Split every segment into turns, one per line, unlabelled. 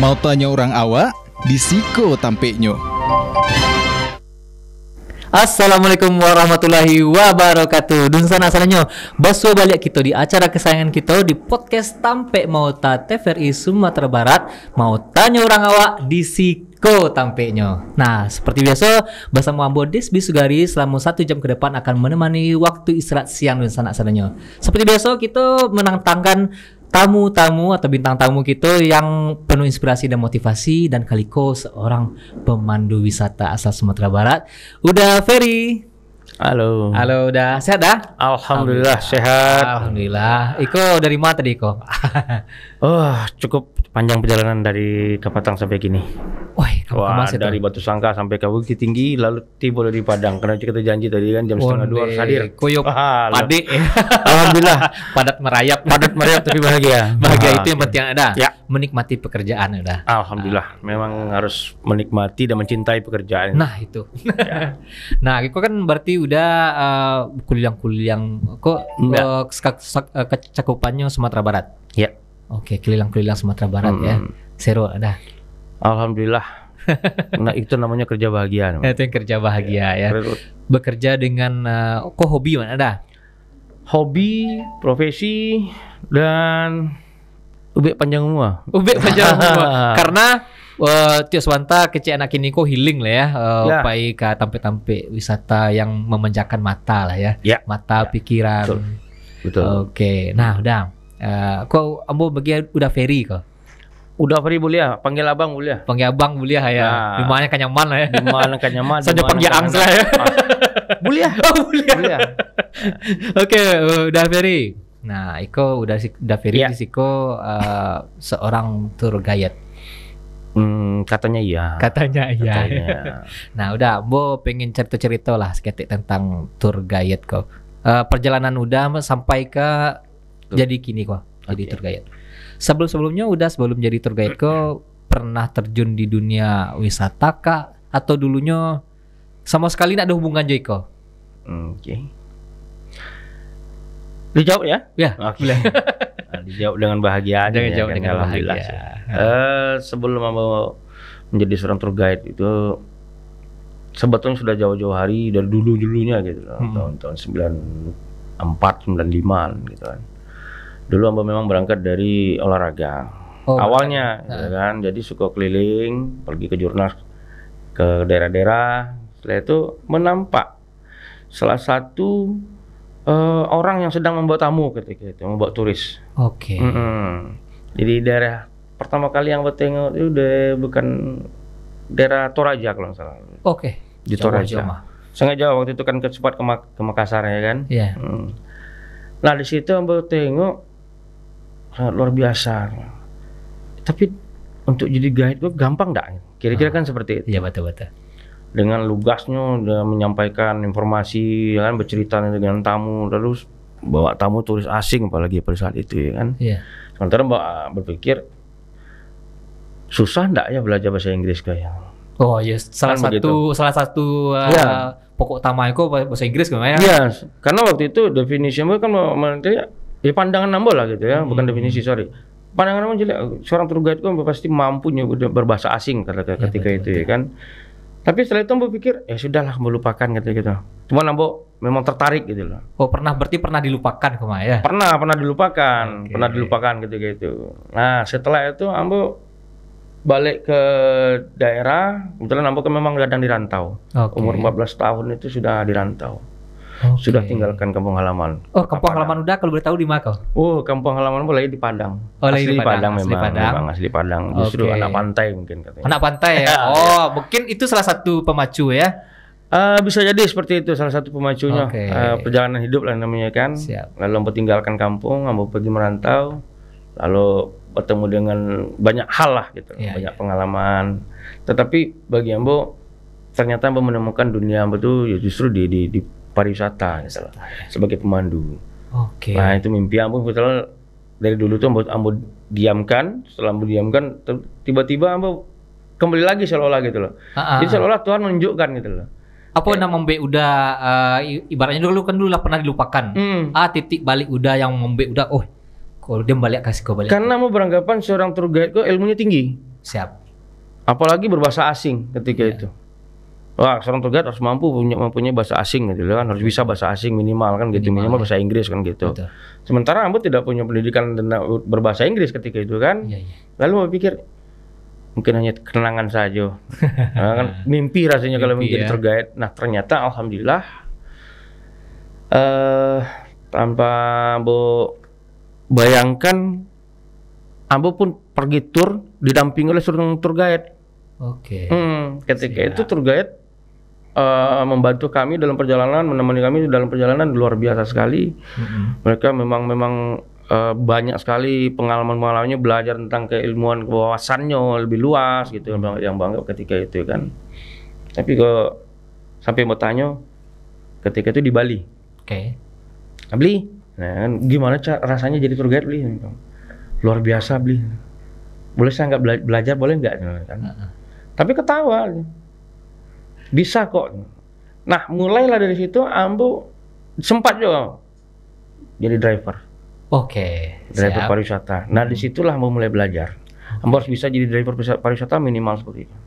Mau tanya orang awak? Di Siko tampeknya.
Assalamualaikum warahmatullahi wabarakatuh. Dun sana asalnya baso balik kita di acara kesayangan kita di podcast Tampek Mauta TVRI Sumatera Barat. Mau tanya orang awak di Siko tampeknya. Nah, seperti biasa bersama Ambo Desbi Sugari selama 1 jam ke depan akan menemani waktu istirahat siang dun sana asalnya. Seperti biasa kita menantangkan tamu-tamu atau bintang tamu kita yang penuh inspirasi dan motivasi, dan kaliko seorang pemandu wisata asal Sumatera Barat. Udah Ferry.
Halo.
Halo, udah sehat dah?
Alhamdulillah sehat.
Alhamdulillah. Iko dari mana tadi Iko?
Cukup panjang perjalanan dari Kapatang sampai kini.
Wah,
dari Batu Sangka sampai ke Bukit Tinggi, lalu tiba di Padang. Karena kita janji tadi kan jam 1:30 harus hadir.
Koyok pade.
Alhamdulillah.
Padat merayap
tapi bahagia.
Bahagia itu yang penting ada.
Ya.
Menikmati pekerjaan udah.
Alhamdulillah. Memang harus menikmati dan mencintai pekerjaan.
Nah itu. Nah, Iko kan berarti udah kuliah-kuliah kok cakupannya Sumatera Barat.
Ya.
Oke, keliling-keliling Sumatera Barat ya. Seru ada.
Alhamdulillah. Nah, itu namanya kerja bahagia.
Itu yang kerja bahagia ya. Bekerja dengan kok hobi mana ada?
Hobi, profesi, dan ubek panjang semua.
Ubek panjang semua. Karena Tios Wanta kecil anak ini kok healing lah ya. Pai ke tampe-tampe wisata yang memanjakan mata lah ya. Mata, pikiran.
Betul.
Oke. Nah, udah. Kok ambo bagi udah Ferry kok?
Udah Ferry boleh ya, panggil abang boleh ya.
Panggil abang boleh ya. Dimana kan nyaman lah ya.
Dimana kan nyaman.
Saja panggil angsa ya.
Boleh ya. Boleh ya.
Oke, udah Ferry. Nah, Iko udah Ferry di Siko seorang tour guide.
Katanya iya.
Katanya. Nah, udah, Bo pengen cerita-cerita lah seketik tentang tour guide kok. Perjalanan udah sampai ke jadi kini kok. Jadi tour guide. Sebelum-sebelumnya sebelum jadi tour guide kok pernah terjun di dunia wisata kah? Atau dulunya sama sekali tidak ada hubungan Jeko?
Oke. Dijawab ya?
Ya, boleh.
Dijawab dengan bahagia aja.
Jawab dengan bahagia.
Sebelum mau menjadi seorang tour guide itu sebetulnya sudah jauh-jauh hari dari dulunya gitu loh. Tahun 94, 95 gitu kan. Dulu Amba memang berangkat dari olahraga. Awalnya gitu kan. Jadi suka keliling, pergi ke jurnas ke daerah-daerah. Setelah itu menampak salah satu orang yang sedang membawa tamu ketika itu, membawa turis.
Oke.
Jadi daerah pertama kali yang Amba tengok itu bukan daerah Toraja kalau nggak salah.
Oke.
Di Toraja. Sangat jauh waktu itu kan sempat ke Makassar ya kan.
Iya.
Nah di situ Amba tengok sangat luar biasa. Tapi untuk jadi guide itu gampang enggak? Kira-kira kan seperti itu.
Iya, betul.
Dengan lugasnya udah menyampaikan informasi ya kan, bercerita dengan tamu, terus bawa tamu turis asing apalagi pada saat itu ya kan.
Iya.
Sementara Mbak berpikir susah enggak ya belajar bahasa Inggris kayak.
Oh iya, salah satu pokok utama itu bahasa Inggris kan ya?
Iya, karena waktu itu definisi Mbak kan ya pandangan nambah lah gitu ya, bukan definisi, sorry. Pandangan nambah jelek, seorang tour guide kan pasti mampu berbahasa asing ketika itu ya kan. Tapi setelah itu Mbak pikir, ya sudahlah melupakan gitu. Cuma Mbak memang tertarik gitu loh.
Oh berarti pernah dilupakan kemana ya?
Pernah dilupakan, pernah dilupakan gitu. Nah setelah itu Mbak balik ke daerah, kebetulan Mbak kan memang kadang di rantau. Umur 14 tahun itu sudah di rantau. Sudah tinggalkan kampung halaman.
Oh, kampung halaman udah kalau boleh tahu di mana?
Oh, kampung halaman boleh di Padang.
Oh, asli
di Padang.
Memang
asli Padang. Justru anak pantai mungkin katanya.
Anak pantai ya. Oh, mungkin itu salah satu pemacu ya.
Bisa jadi seperti itu salah satu pemacunya. Perjalanan hidup lah namanya kan.
Siap.
Lalu Ambo tinggalkan kampung, Ambo pergi merantau. Lalu bertemu dengan banyak hal lah gitu, banyak pengalaman. Tetapi bagi Ambo ternyata Ambo menemukan dunia Ambo tuh ya justru di pariwisata gitu loh, sebagai pemandu. Nah itu mimpi Ambo betul dari dulu tuh Ambo diamkan. Setelah Ambo diamkan tiba-tiba Ambo kembali lagi seolah-olah gitu loh. Jadi seolah-olah Tuhan menunjukkan gitu loh.
Apa nama Mbak udah ibaratnya dulu lah pernah dilupakan. Titik balik udah yang Mbak udah kalau dia balik kasih kau balik.
Karena mau beranggapan seorang tour guide kok ilmunya tinggi.
Siap.
Apalagi berbahasa asing ketika itu. Wah, seorang tour guide harus mempunyai bahasa asing gitu kan, harus bisa bahasa asing minimal kan gitu, minimal bahasa Inggris kan gitu.
Betul.
Sementara Ambo tidak punya pendidikan tentang berbahasa Inggris ketika itu kan.
Iya, iya.
Lalu mau pikir mungkin hanya kenangan saja. Nah, kan mimpi rasanya kalau
Mimpi,
menjadi
ya.
tour guide. Nah, ternyata alhamdulillah tanpa Ambo bayangkan, Ambo pun pergi tour didampingi oleh seorang tour guide.
Oke.
Ketika
Siap.
itu tour guide membantu kami dalam perjalanan, menemani kami dalam perjalanan luar biasa sekali. Mereka memang banyak sekali pengalaman-pengalamannya, belajar tentang keilmuan kewawasannya lebih luas gitu, yang bangga ketika itu kan. Tapi kok sampai mau tanya ketika itu di Bali.
Oke.
Beli, nah kan gimana rasanya jadi tour guide, Beli? Luar biasa, Beli. Boleh saya nggak belajar, boleh nggak? Kan? Tapi ketawa. Bisa kok. Nah, mulailah dari situ Ambo sempat juga jadi driver.
Oke.
Driver
Siap.
pariwisata. Nah, disitulah Ambo mulai belajar. Ambo harus bisa jadi driver pariwisata minimal seperti itu.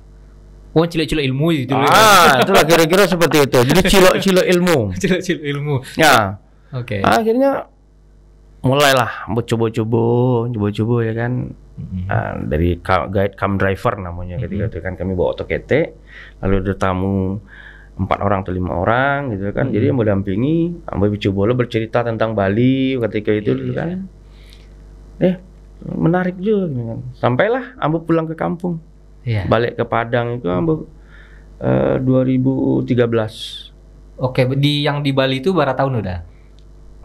Oh, cilok-cilok ilmu itu.
Itulah kira-kira seperti itu. Jadi cilok-cilok ilmu.
Cilok-cilok ilmu.
Ya.
Oke.
Akhirnya mulailah Ambo coba-coba ya kan. Dari guide cam driver namanya ketika itu kan, kami bawa otoketek, lalu ada tamu 4 orang atau 5 orang gitu kan. Jadi Ambo dampingi, Ambo coba bercerita tentang Bali ketika itu dulu kan. Menarik juga gitu kan. Sampailah Ambo pulang ke kampung.
Iya.
Balik ke Padang itu Ambo 2013.
Oke, yang di Bali itu berapa tahun udah?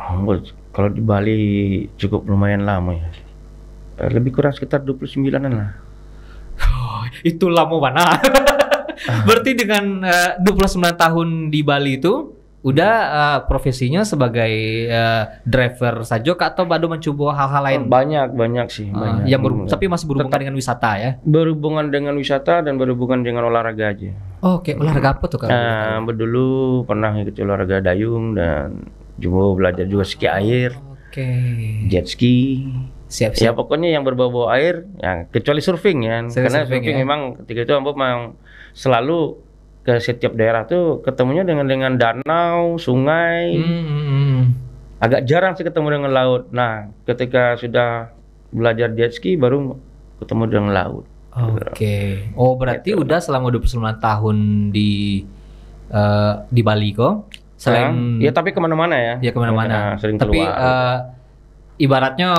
Ambo kalau di Bali cukup lumayan lama ya. Lebih kurang sekitar 29-an lah.
Oh, itu lama banget. Berarti dengan 29 tahun di Bali itu udah profesinya sebagai driver saja Kak, atau baru mencoba hal-hal lain?
Banyak sih, banyak.
Tapi masih berhubungan dengan wisata ya?
Berhubungan dengan wisata dan berhubungan dengan olahraga aja.
Oke, olahraga apa tuh Kak?
Dulu pernah ikut olahraga dayung dan juga belajar juga ski air,
Oke.
jet ski.
Siap.
Ya pokoknya yang berbau-bau air, ya kecuali surfing ya. Karena surfing
ya.
memang ketika itu Ambo memang selalu ke setiap daerah tuh ketemunya dengan danau, sungai. Agak jarang sih ketemu dengan laut. Nah, ketika sudah belajar jet ski baru ketemu dengan laut.
Oke. Oh, berarti udah selama 29 tahun di Bali kok. Selain
ya tapi kemana-mana ya.
Ya kemana-mana.
Sering
tapi
keluar.
Ibaratnya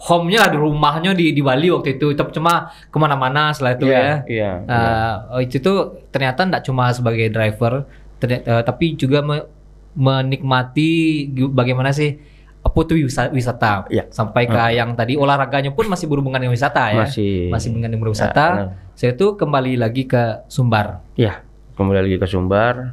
home-nya di rumahnya di Bali waktu itu, cuma kemana-mana setelah itu ya.
Iya.
Itu tuh ternyata enggak cuma sebagai driver, tapi juga menikmati bagaimana sih apa tuh wisata.
Iya.
Sampai ke yang tadi olahraganya pun masih berhubungan dengan wisata ya. Masih dengan wisata. Saya tuh kembali lagi ke Sumbar.
Iya, kembali lagi ke Sumbar.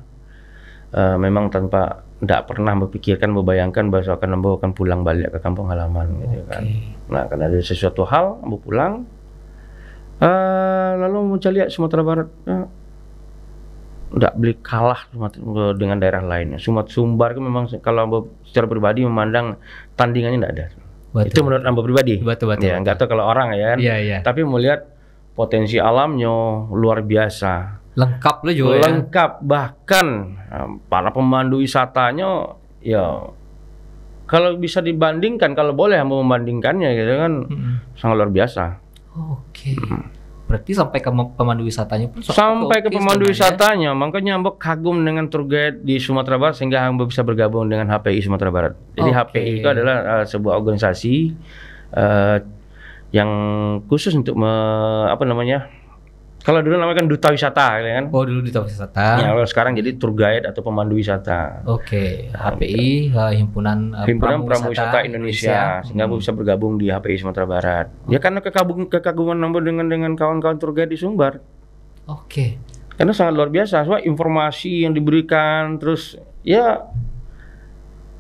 Memang tanpa tidak pernah berpikirkan, membayangkan bahwa Ambo akan pulang balik ke kampung halaman gitu kan. Nah, karena ada sesuatu hal Ambo pulang, lalu mau lihat Sumatera Barat, tidak boleh kalah dengan daerah lain. Sumbar itu memang kalau Ambo secara pribadi memandang tandingannya tidak ada.
Betul.
Itu menurut Ambo pribadi.
Betul.
Ya, nggak tahu kalau orang ya kan.
Iya.
Tapi melihat potensi alamnya luar biasa.
Lengkap loh juga
lengkap ya? Bahkan para pemandu wisatanya ya kalau bisa dibandingkan, kalau boleh membandingkannya gitu kan, sangat luar biasa.
Oke. Berarti sampai ke pemandu wisatanya pun
sampai ke pemandu wisatanya. Makanya Ambo kagum dengan tour guide di Sumatera Barat sehingga Ambo bisa bergabung dengan HPI Sumatera Barat. Jadi HPI itu adalah sebuah organisasi yang khusus untuk kalau dulu namanya kan duta wisata ya kan.
Oh, dulu duta wisata.
Ya, kalau sekarang jadi tour guide atau pemandu wisata.
Oke, HPI Himpunan
Pramuwisata Indonesia. Sehingga bisa bergabung di HPI Sumatera Barat. Ya karena kekaguman Ambo dengan kawan-kawan tour guide di Sumbar.
Oke.
Karena sangat luar biasa, soal informasi yang diberikan, terus ya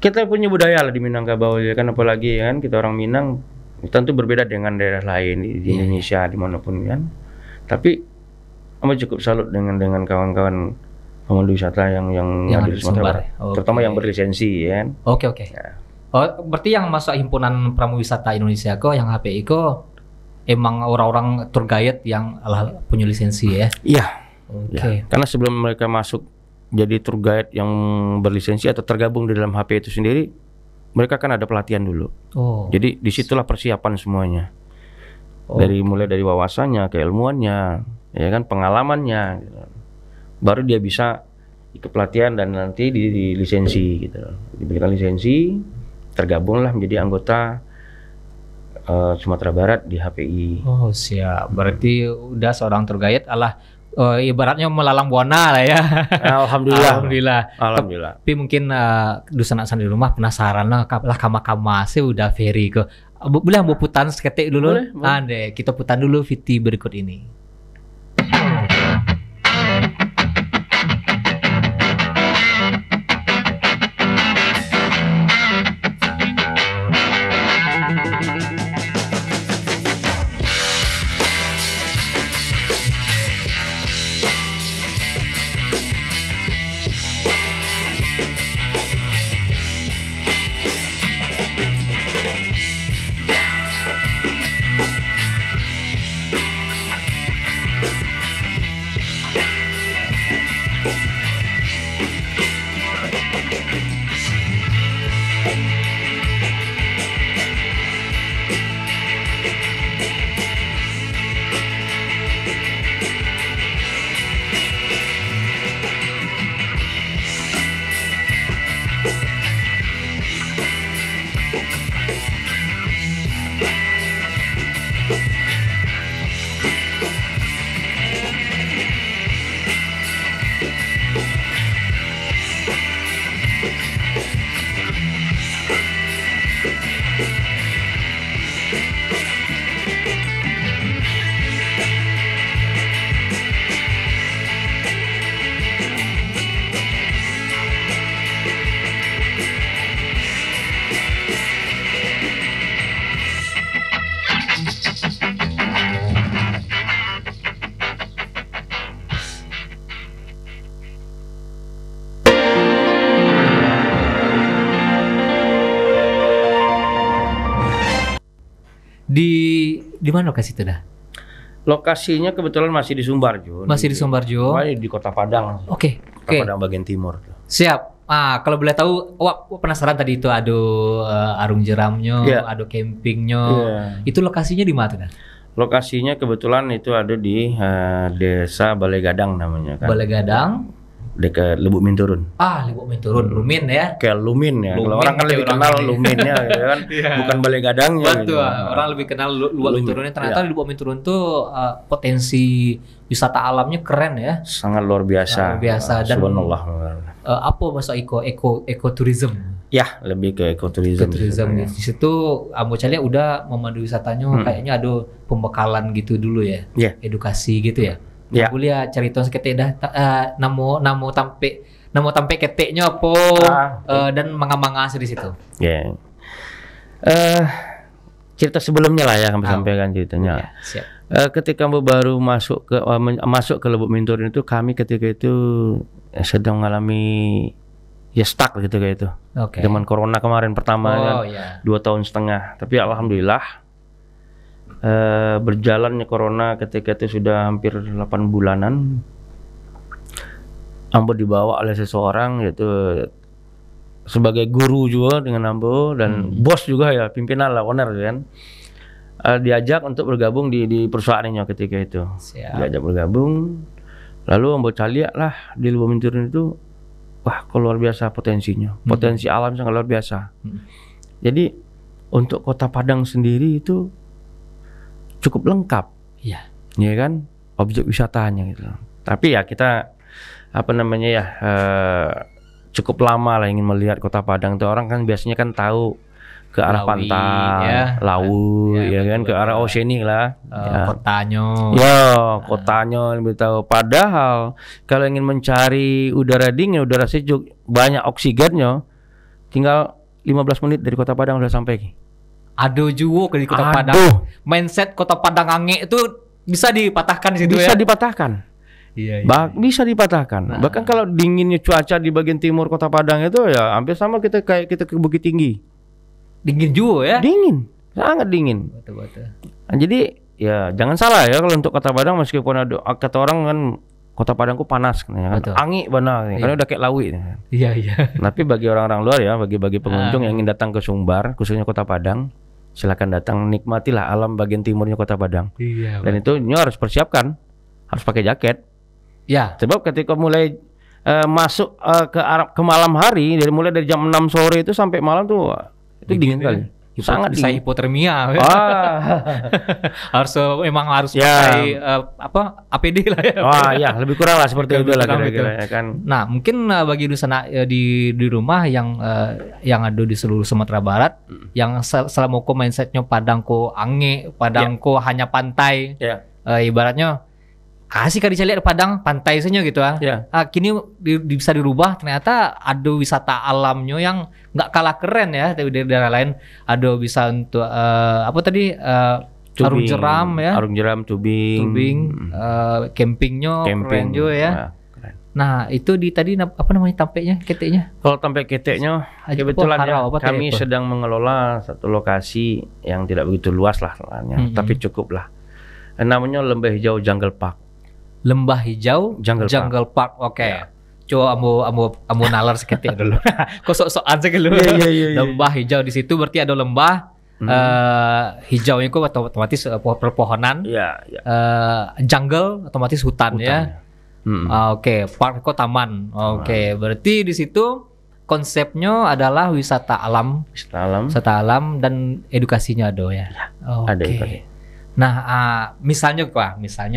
kita punya budaya lah di Minangkabau ya kan, apalagi ya kan kita orang Minang tentu berbeda dengan daerah lain di Indonesia dimanapun kan. Tapi Ambo cukup salut dengan kawan-kawan pemandu wisata yang ada di Sumatera Barat, terutama yang berlisensi ya kan.
Oke. Ya. Oh, berarti yang masuk himpunan Pramuwisata Indonesia kok yang HPI kok emang orang-orang tour guide yang punya lisensi ya.
Iya.
Oke.
Ya. Karena sebelum mereka masuk jadi tour guide yang berlisensi atau tergabung di dalam HP itu sendiri, mereka kan ada pelatihan dulu.
Oh.
Jadi disitulah persiapan semuanya. Mulai dari wawasannya, keilmuannya, ya kan, pengalamannya. Gitu. Baru dia bisa ikut pelatihan dan nanti di lisensi gitu. Diberikan lisensi, tergabunglah menjadi anggota Sumatera Barat di HPI.
Oh siap, berarti udah seorang tour guide ibaratnya melalang buana lah ya.
Alhamdulillah.
Tapi mungkin dusan-dusan di rumah penasaran lah kama-kama sih udah very ke. Boleh ambil putan seketik dulu?
Boleh.
Ande, kita putan dulu VT berikut ini. Di mana lokasi itu dah?
Lokasinya kebetulan masih di Sumbarjo.
Masih di Sumbarjo.
Di Kota Padang.
Oke.
Kota Padang bagian timur.
Siap. Kalau boleh tahu, penasaran tadi itu ada arung jeramnya, ada campingnya. Itu lokasinya di mana tuh dah?
Lokasinya kebetulan itu ada di Desa Balai Gadang namanya kan.
Balai Gadang.
Dekat Lubuk Minturun.
Lubuk Minturun, Lumin ya.
Kayak Lumin ya.
Lumin,
kalau orang kan lebih kenal Luminnya ya kan. Bukan Balai Gadangnya.
Betul. Gitu. Orang lebih kenal Lubuk Minturunnya. Ternyata di Lubuk Minturun tuh potensi wisata alamnya keren ya.
Sangat luar biasa.
Luar biasa dan
subhanallah.
Apa masuk ekoturism?
Ya, lebih ke ekoturism.
Di situ Ambo Calia udah memandu wisatanya kayaknya ada pembekalan gitu dulu ya. Edukasi gitu ya.
Ya.
Boleh cerita sedikit dah namo tampe keteknya apa dan manga-manga di situ.
Ya. Cerita sebelumnya lah ya kami sampaikan ceritanya.
Ya, siap.
Ketika baru masuk ke Lubuk Minturun itu, kami ketika itu sedang mengalami stuck gitu kayak itu. Zaman corona kemarin pertama kan 2 tahun setengah. Tapi alhamdulillah berjalannya corona ketika itu sudah hampir 8 bulanan. Ambo dibawa oleh seseorang yaitu sebagai guru juga dengan Ambo dan bos juga ya, pimpinan lah, owner kan. Diajak untuk bergabung di perusahaannya ketika itu. Diajak bergabung. Lalu Ambo Calia lah di Lubuk Minturun itu, wah kok luar biasa potensinya. Potensi alam sangat luar biasa. Jadi untuk Kota Padang sendiri itu cukup lengkap, ya kan, objek wisatanya gitu. Tapi ya kita cukup lama lah ingin melihat Kota Padang. Itu orang kan biasanya kan tahu ke arah pantai, laut, ya kan, ke arah oceanic lah, kotanya lebih tahu. Padahal kalau ingin mencari udara dingin, udara sejuk, banyak oksigennya, tinggal 15 menit dari Kota Padang udah sampai.
Aduh juga di Kota Padang. Mindset Kota Padang Ange itu bisa dipatahkan di situ ya.
Bisa dipatahkan. Bisa dipatahkan. Bahkan kalau dinginnya cuaca di bagian timur Kota Padang itu ya hampir sama kita ke Bukit Tinggi.
Dingin juga ya?
Dingin, sangat dingin.
Betul.
Nah, jadi ya jangan salah ya kalau untuk Kota Padang meskipun ada kata orang kan Kota Padangku panas ya kan.
Betul.
Angin benar karena udah kayak Lawi.
Iya, iya.
Tapi bagi orang-orang luar ya, bagi pengunjung yang ingin datang ke Sumbar, khususnya Kota Padang, silakan datang nikmatilah alam bagian timurnya Kota Padang.
Iya.
Dan itu nyo harus persiapkan, harus pakai jaket.
Ya.
Sebab ketika mulai masuk ke malam hari, mulai dari jam 6 sore itu sampai malam tuh itu dingin kali. Sangat
bisa
dingin.
hipotermia. Memang harus
Ya.
pakai APD lah ya.
Wah, ya lebih kurang lah seperti itu lah
kurang
kira-kira ya kan.
Nah, mungkin bagi Dusana di rumah yang ada di seluruh Sumatera Barat, yang selama ko mindsetnya Padangko ange, Padangko hanya pantai, ibaratnya kasih kali lihat Padang pantai saja gitu kini bisa dirubah, ternyata ada wisata alamnya yang nggak kalah keren ya dari daerah lain. Ada bisa untuk arung jeram ya, tubing, campingnya keren juga ya.
Keren.
Nah itu tadi apa namanya tampeknya, keteknya?
Kalau tampek keteknya kebetulan kami sedang mengelola satu lokasi yang tidak begitu luas lah tapi cukup lah. Namanya Lembah Hijau Jungle Park.
Lembah Hijau Jungle Park. Oke.
Ya.
Coba ambo nalar seketik dulu. Kok sok-sokan sih dulu. Lembah hijau di situ berarti ada lembah hijaunya kok otomatis perpohonan. Jungle otomatis hutan ya. Oke, park kok taman. Oke, berarti di situ konsepnya adalah wisata alam dan edukasinya ada ya. Oke. Nah, misalnya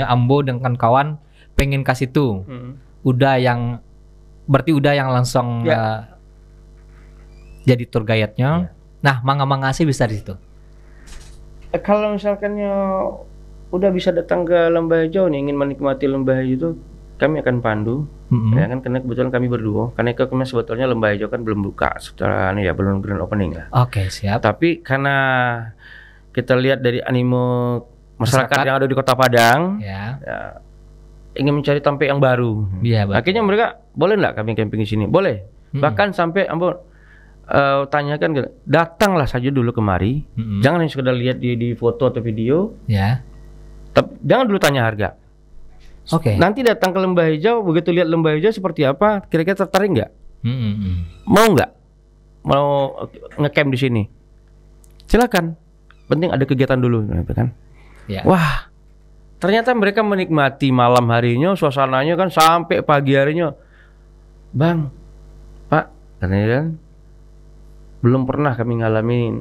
Ambo dengan kawan pengen kasih tuh, udah yang langsung jadi tour guide-nya. Nah, mangga sih bisa di situ.
Kalau misalkannya udah bisa datang ke Lembah Hijau nih, ingin menikmati Lembah Hijau itu, kami akan pandu. Ya kan, karena kebetulan kami berdua. Karena kami sebetulnya Lembah Hijau kan belum buka secara belum grand opening lah.
Oke, siap.
Tapi karena kita lihat dari animo masyarakat yang ada di Kota Padang, ingin mencari tampek yang baru. Akhirnya mereka boleh nggak kami camping di sini? Boleh. Bahkan sampai Ambo tanyakan, datanglah saja dulu kemari. Jangan hanya sekedar lihat di foto atau video. Jangan dulu tanya harga. Nanti datang ke Lembah Hijau, begitu lihat Lembah Hijau seperti apa, kira-kira tertarik nggak? Mau nggak? Mau ngecamp di sini? Silakan. Penting ada kegiatan dulu, gitu kan? Wah, ternyata mereka menikmati malam harinya, suasananya kan sampai pagi harinya. Bang, Pak, katanya kan, belum pernah kami ngalamin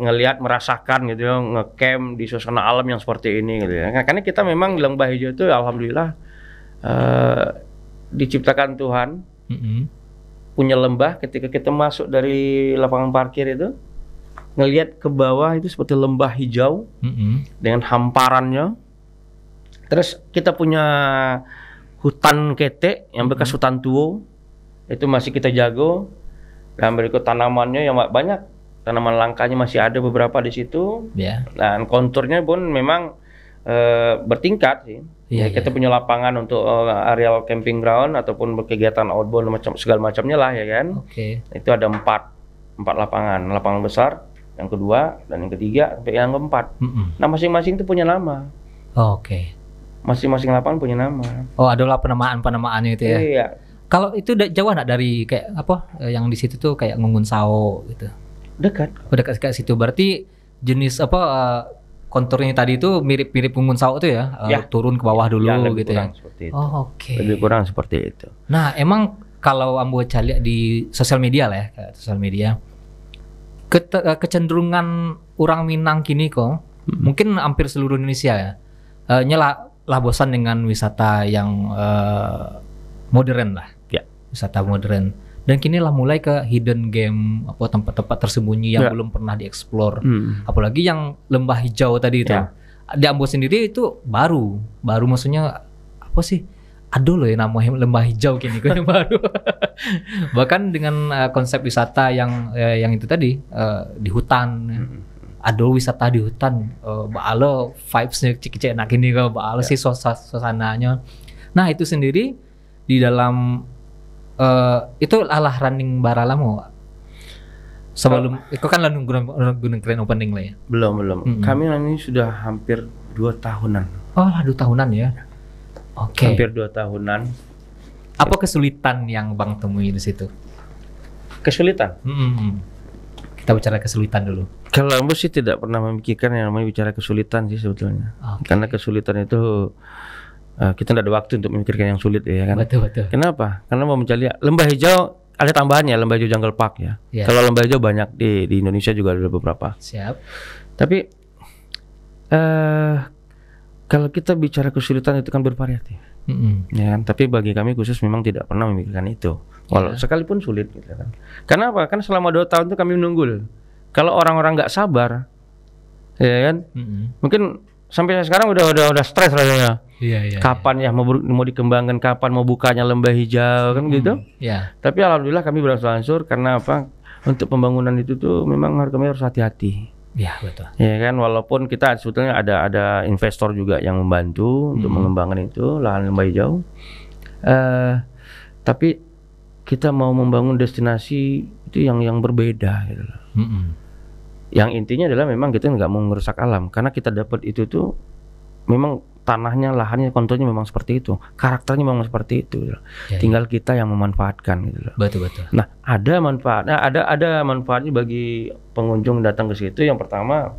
ngelihat, merasakan gitu ya, ngecamp di suasana alam yang seperti ini gitu ya. Karena kita memang di Lembah Hijau itu alhamdulillah diciptakan Tuhan, punya lembah. Ketika kita masuk dari lapangan parkir itu, ngelihat ke bawah itu seperti lembah hijau dengan hamparannya. Terus kita punya hutan ketek yang bekas hutan tua, itu masih kita jago. Dan berikut tanamannya yang banyak, tanaman langkanya masih ada beberapa di situ. Dan konturnya pun memang bertingkat sih. Kita punya lapangan untuk areal camping ground ataupun berkegiatan outbound segala macamnya lah ya kan. Itu ada empat lapangan besar, yang kedua dan yang ketiga sampai yang keempat. Nah, masing-masing itu punya nama. Masing-masing lapangan punya nama.
Adalah penamaannya itu ya.
Iya.
Kalau itu jauh nggak dari kayak yang di situ tuh kayak Ngungun Sao gitu?
Dekat.
Dekat ke situ. Berarti jenis konturnya tadi itu mirip-mirip Ngungun Sao itu ya? Turun ke bawah dulu gitu ya. Lebih kurang seperti itu. Nah, emang kalau Ambo lihat di sosial media lah ya, sosial media, kecenderungan orang Minang kini kok mungkin hampir seluruh Indonesia ya lah bosan dengan wisata yang modern lah, wisata modern, dan kini lah mulai ke hidden game, tempat-tempat tersembunyi yang belum pernah dieksplor. Apalagi yang Lembah Hijau tadi itu di Ambo sendiri itu baru maksudnya apa sih, ada loh ya namanya Lembah Hijau kini yang baru. Bahkan dengan konsep wisata yang itu tadi di hutan. Ada wisata di hutan, baalo vibes-nya cik-cik enak ini kok, baalo sih suasananya. Nah, itu sendiri di dalam itu alah running baralamu. Sebelum itu kan Gunung Keren opening lah ya.
Belum. Kami ini sudah hampir 2 tahunan.
Oh, 2 tahunan ya. Oke.
Hampir 2 tahunan.
Apa kesulitan yang Bang temui di situ?
Kesulitan.
Kita bicara kesulitan dulu.
Kalau Ambo sih tidak pernah memikirkan yang namanya bicara kesulitan sih sebetulnya. Karena kesulitan itu kita tidak ada waktu untuk memikirkan yang sulit ya kan.
Betul.
Kenapa? Karena mau mencari lembah hijau, ada tambahannya lembah hijau Jungle Park ya. Kalau lembah hijau banyak di Indonesia juga ada beberapa.
Siap.
Tapi kalau kita bicara kesulitan itu kan bervariatif. Ya kan? Tapi bagi kami khusus memang tidak pernah memikirkan itu. Walau sekalipun sulit gitu kan. Kenapa? Kan selama 2 tahun itu kami menunggu. Kalau orang-orang nggak sabar, ya kan? Mungkin sampai sekarang udah stres rasanya.
Iya.
Kapan ya mau dikembangkan, kapan mau bukanya lembah hijau kan gitu.
Iya.
Tapi alhamdulillah kami berangsur-angsur karena apa? Untuk pembangunan itu tuh memang kami harus hati-hati.
Iya, betul.
Ya kan, walaupun kita sebetulnya ada investor juga yang membantu untuk mengembangkan itu lahan lembah hijau. Tapi kita mau membangun destinasi itu yang berbeda gitu loh. Yang intinya adalah memang kita nggak mau merusak alam karena kita dapat itu tuh memang tanahnya, lahannya, konturnya memang seperti itu, karakternya memang seperti itu. Gitu. Tinggal kita yang memanfaatkan gitu loh.
Betul.
Nah, ada manfaatnya, ada manfaatnya bagi pengunjung datang ke situ. Yang pertama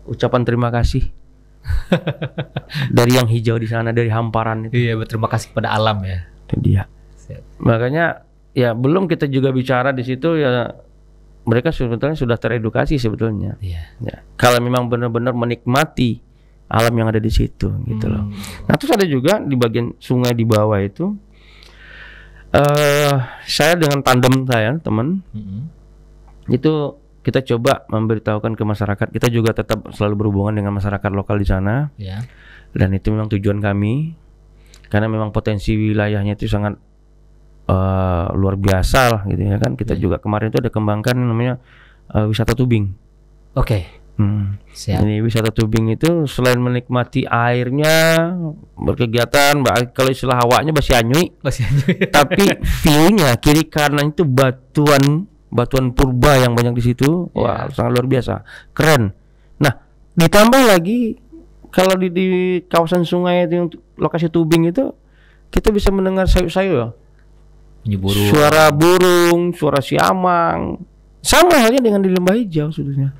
ucapan terima kasih dari yang hijau di sana, dari hamparan itu.
Iya, berterima kasih kepada alam ya.
Itu dia. Makanya ya belum kita juga bicara di situ ya mereka sebetulnya sudah teredukasi sebetulnya. Ya. Kalau memang benar-benar menikmati alam yang ada di situ gitu loh. Nah terus ada juga di bagian sungai di bawah itu saya dengan tandem saya teman itu kita coba memberitahukan ke masyarakat. Kita juga tetap selalu berhubungan dengan masyarakat lokal di sana. Dan itu memang tujuan kami karena memang potensi wilayahnya itu sangat luar biasa lah gitu ya kan. Kita juga kemarin itu ada kembangkan namanya wisata tubing. Ini wisata tubing itu selain menikmati airnya, berkegiatan, kalau istilah awaknya basi anyui. Tapi view-nya kiri kanan itu batuan purba yang banyak di situ. Wah, sangat luar biasa. Keren. Nah, ditambah lagi kalau di kawasan sungai itu lokasi tubing itu kita bisa mendengar sayur-sayur. Suara burung, suara siamang, sama halnya dengan di lembah hijau sebetulnya.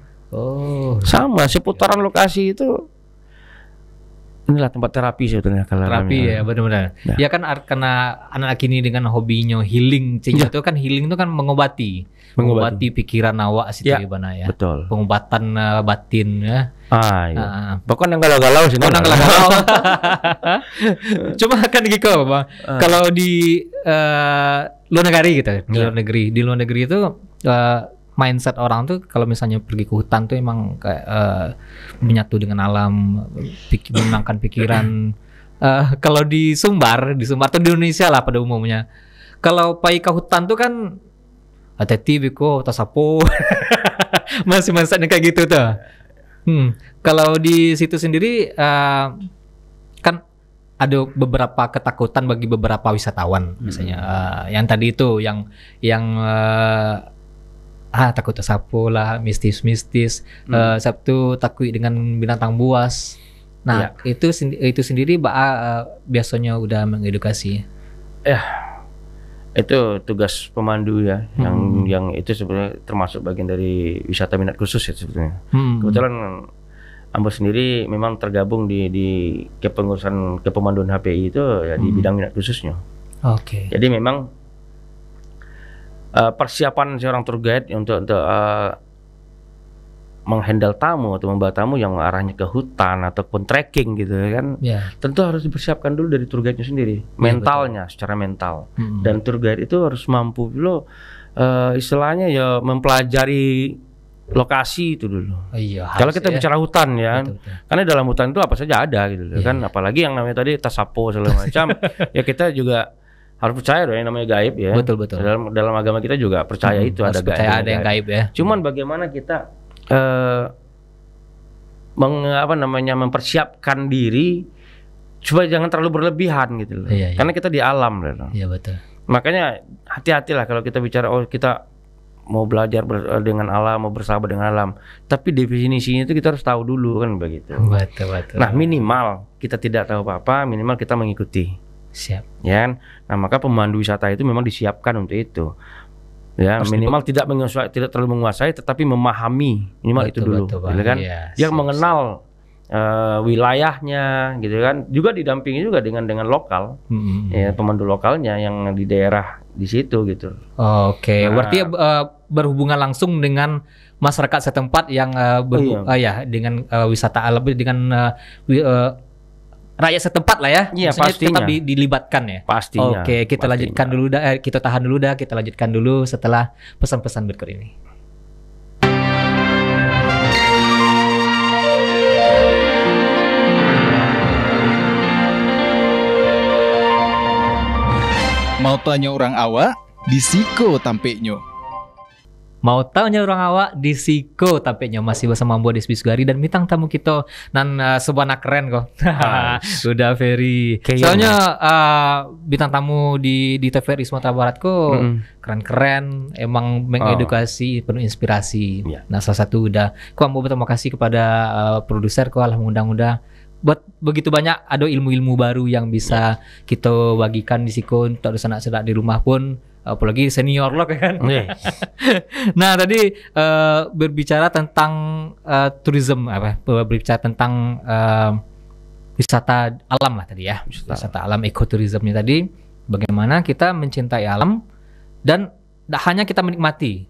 Sama seputaran lokasi itu inilah tempat terapi sebetulnya kalau
terapi ya benar-benar. Ya kan karena anak ini dengan hobinya healing, itu kan healing itu kan mengobati pikiran awak situ gimana ya. Betul. Pengobatan batin ya.
Pokoknya galau-galau sih.
Cuma kan gitu, Bang. Kalau di luar negeri gitu, di luar negeri itu mindset orang tuh kalau misalnya pergi ke hutan tuh emang kayak menyatu dengan alam, menenangkan pikiran. Kalau di Sumbar atau di Indonesia lah pada umumnya, kalau pergi ke hutan tuh kan hati-hati biko tasapo masih mindsetnya kayak gitu tuh. Kalau di situ sendiri kan ada beberapa ketakutan bagi beberapa wisatawan misalnya yang tadi itu yang takut tersapu lah, mistis. Sabtu takut dengan binatang buas. Nah, itu sendiri biasanya udah mengedukasi.
Itu tugas pemandu ya, yang itu sebenarnya termasuk bagian dari wisata minat khusus ya sebetulnya. Kebetulan Ambo sendiri memang tergabung di kepengurusan kepemanduan HPI itu ya di bidang minat khususnya. Jadi memang persiapan seorang tour guide untuk menghandle tamu atau membawa tamu yang arahnya ke hutan ataupun trekking gitu kan, tentu harus dipersiapkan dulu dari tour guide-nya sendiri, mentalnya, secara mental. Dan tour guide itu harus mampu dulu istilahnya ya mempelajari lokasi itu dulu. Kalau kita bicara hutan ya, karena dalam hutan itu apa saja ada gitu kan, apalagi yang namanya tadi tasapo segala macam. Ya kita juga harus percaya dong yang namanya gaib ya.
Betul.
Dalam agama kita juga percaya itu ada gaib.
Ada yang gaib ya.
Cuman bagaimana kita mempersiapkan diri supaya jangan terlalu berlebihan gitu loh. Karena kita di alam loh.
Iya betul.
Makanya hati-hatilah kalau kita bicara kita mau belajar dengan alam, mau bersahabat dengan alam. Tapi definisinya itu kita harus tahu dulu kan begitu.
Betul.
Nah, minimal kita tidak tahu apa-apa, minimal kita mengikuti.
Siap.
Ya kan? Nah, maka pemandu wisata itu memang disiapkan untuk itu. Ya,
Harus
minimal tidak terlalu menguasai, tetapi memahami minimal itu dulu,
betul,
gitu kan?
iya,
Yang
siap,
mengenal wilayahnya, gitu kan? Juga didampingi juga dengan lokal, ya, pemandu lokalnya yang di daerah di situ, gitu.
Oke,
Nah.
berarti berhubungan langsung dengan masyarakat setempat yang dengan wisata alam, dengan rakyat setempat lah ya.
Iya,
Maksudnya
pastinya.
tetap dilibatkan ya.
Pastinya.
Oke, kita
pastinya.
lanjutkan dulu kita tahan dulu kita lanjutkan dulu setelah pesan-pesan berikut ini.
Mau tanya orang awak, di Siko tampeknya.
Mau tanya orang awak di Siko tampaknya masih bersama Ambo Desbi Sugari dan bintang tamu kita nan sebuah anak keren kok. Udah Ferry. Soalnya bintang tamu di TVRI Sumatera Barat kok keren-keren, emang mengedukasi, penuh inspirasi.
Yeah.
Nah, salah satu udah kok Ambo berterima kasih kepada produser kok lah mengundang-undang buat begitu banyak ada ilmu-ilmu baru yang bisa kita bagikan di Siko untuk anak-anak di rumah pun, apalagi senior lo kan. Nah, tadi berbicara tentang tourism berbicara tentang wisata alam lah tadi ya. Wisata alam, ekoturismnya tadi, bagaimana kita mencintai alam dan tak hanya kita menikmati.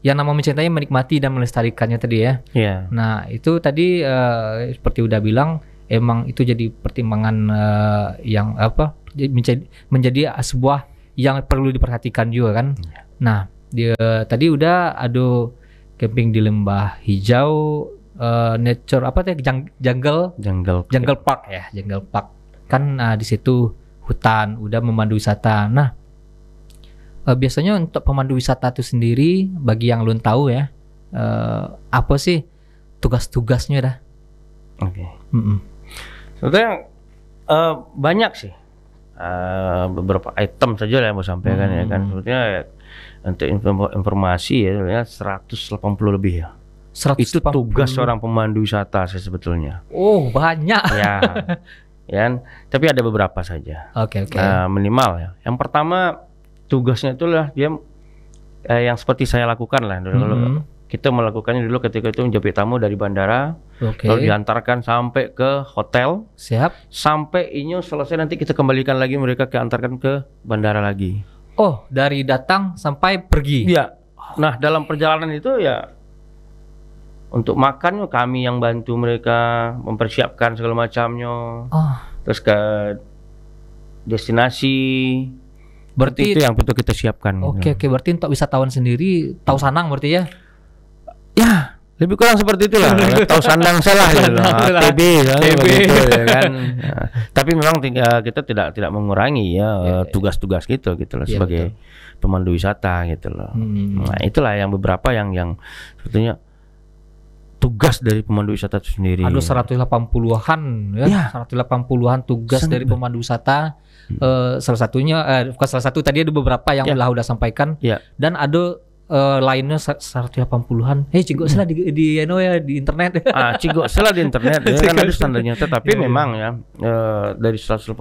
Yang nama mencintainya menikmati dan melestarikannya tadi ya.
Iya.
Nah, itu tadi seperti udah bilang, emang itu jadi pertimbangan yang menjadi sebuah yang perlu diperhatikan juga kan. Nah, dia tadi udah ada camping di lembah hijau, nature jungle park ya, jungle park kan. Di situ hutan, udah memandu wisata. Nah, biasanya untuk pemandu wisata itu sendiri, bagi yang belum tahu ya, apa sih tugas-tugasnya dah?
Oke. Sebetulnya banyak sih, beberapa item saja lah yang mau sampaikan ya kan. Sebetulnya untuk informasi ya 180 lebih ya. 180. Itu tugas seorang pemandu wisata sih sebetulnya.
Oh, banyak.
Ya, ya. Tapi ada beberapa saja.
Oke.
Minimal ya. Yang pertama tugasnya itulah dia yang seperti saya lakukan lah dulu. Kita melakukannya dulu ketika itu menjemput tamu dari bandara, lalu diantarkan sampai ke hotel.
Siap.
Sampai inyo selesai nanti kita kembalikan lagi, mereka antarkan ke bandara lagi.
Oh, dari datang sampai pergi.
Iya. Nah, dalam perjalanan itu ya untuk makan kami yang bantu mereka mempersiapkan segala macamnya. Terus ke destinasi. Berarti itu yang betul kita siapkan.
Oke, berarti untuk wisatawan sendiri tahu sanang berarti ya?
Ya, lebih kurang seperti itulah. Tahu sandang salah gitu loh. TB gitu ya kan. Nah, tapi memang kita tidak mengurangi ya tugas-tugas gitu loh sebagai pemandu wisata gitu loh. Nah, itulah yang beberapa yang sebetulnya tugas dari pemandu wisata itu sendiri.
Ada 180-an ya. 180-an tugas dari pemandu wisata. Salah satunya bukan salah satu, tadi ada beberapa yang udah sampaikan. Dan ada lainnya 180-an. Cigok salah di internet.
Cigok salah di internet ya, kan ada standarnya. Tetapi memang ya dari 180